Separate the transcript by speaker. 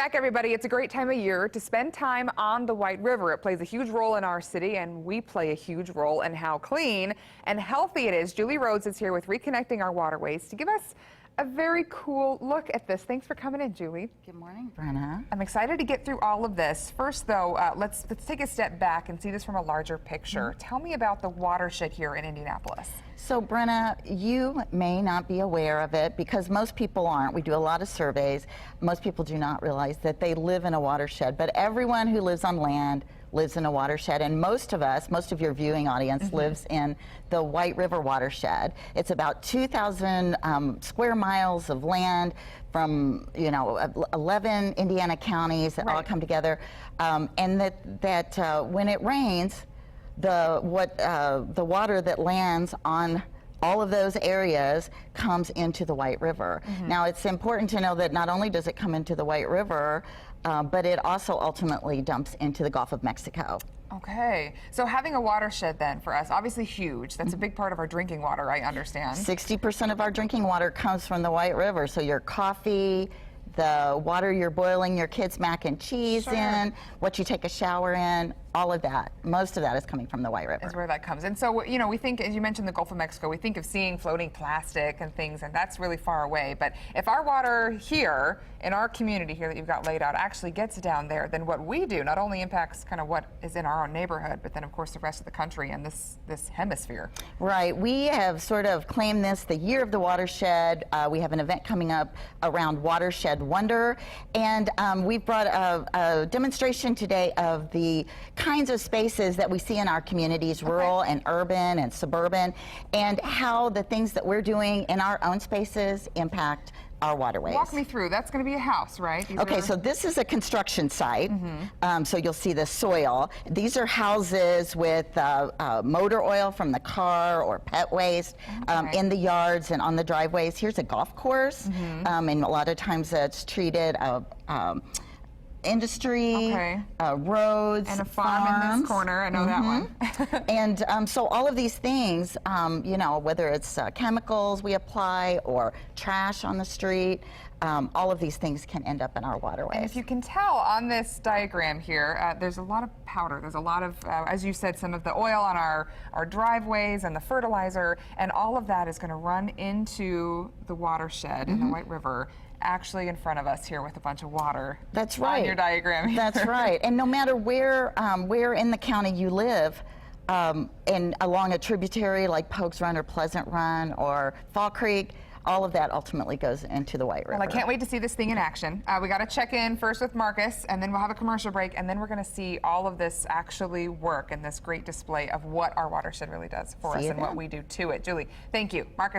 Speaker 1: back, everybody. It's a great time of year to spend time on the White River. It plays a huge role in our city, and we play a huge role in how clean and healthy it is. Julie Rhodes is here with Reconnecting Our Waterways to give us a very cool look at this. Thanks for coming in, Julie.
Speaker 2: Good morning, Brenna.
Speaker 1: I'm excited to get through all of this. First, though, let's take a step back and see this from a larger picture. Tell me about the watershed here in Indianapolis.
Speaker 2: So, Brenna, you may not be aware of it because most people aren't. We do a lot of surveys. Most people do not realize that they live in a watershed, but everyone who lives on land lives in a watershed, and most of us, most of your viewing audience lives in the White River watershed. It's about 2,000 square miles of land from 11 Indiana counties that all come together, and that when it rains, the water that lands on all of those areas comes into the White River. Now, it's important to know that not only does it come into the White River, but it also ultimately dumps into the Gulf of Mexico.
Speaker 1: Okay, so having a watershed then for us, obviously huge. That's a big part of our drinking water, I understand.
Speaker 2: 60% of our drinking water comes from the White River. So your coffee, the water you're boiling your kids' mac and cheese in, what you take a shower in, all of that, most of that is coming from the White River.
Speaker 1: Is where that comes. And so, you know, we think, as you mentioned, the Gulf of Mexico, we think of seeing floating plastic and things, and that's really far away. But if our water here, in our community here that you've got laid out, actually gets down there, then what we do not only impacts kind of what is in our own neighborhood, but then, of course, the rest of the country and this hemisphere. Right.
Speaker 2: We have sort of claimed this the year of the watershed. We have an event coming up around Watershed Wonder, and we've brought a demonstration today of the kinds of spaces that we see in our communities, rural and urban and suburban, and how the things that we're doing in our own spaces impact our waterways.
Speaker 1: Walk me through. That's going to be a house, right?
Speaker 2: So this is a construction site. So you'll see the soil. These are houses with motor oil from the car or pet waste in the yards and on the driveways. Here's a golf course, and a lot of times it's treated industry, roads,
Speaker 1: and a farm in this corner. I know that one.
Speaker 2: And so all of these things, you know, whether it's chemicals we apply or trash on the street, all of these things can end up in our waterways.
Speaker 1: And if you can tell on this diagram here, there's a lot of powder. There's a lot of, as you said, some of the oil on our driveways and the fertilizer, and all of that is going to run into the watershed in the White River, actually in front of us here with a bunch of water.
Speaker 2: That's right.
Speaker 1: On your diagram here.
Speaker 2: That's right. And no matter where in the county you live, and along a tributary like Pokes Run or Pleasant Run or Fall Creek, all of that ultimately goes into the White River.
Speaker 1: Well, I can't wait to see this thing in action. We got to check in first with Marcus, and then we'll have a commercial break, and then we're going to see all of this actually work and this great display of what our watershed really does for us and what we do to it. Julie, thank you. Marcus.